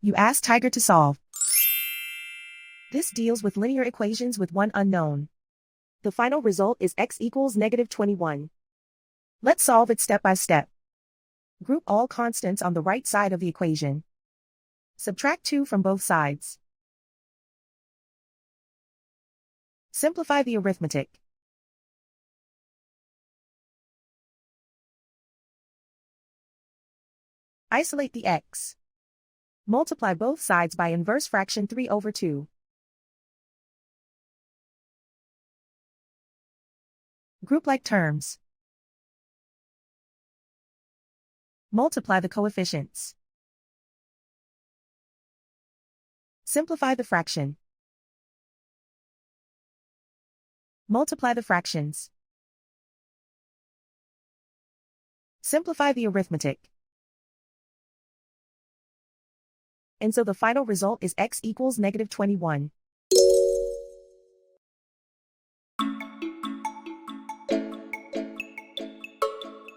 You ask Tiger to solve. This deals with linear equations with one unknown. The final result is x equals -21. Let's solve it step by step. Group all constants on the right side of the equation. Subtract 2 from both sides. Simplify the arithmetic. Isolate the x. Multiply both sides by inverse fraction 3/2. Group like terms. Multiply the coefficients. Simplify the fraction. Multiply the fractions. Simplify the arithmetic. And so the final result is x equals -21.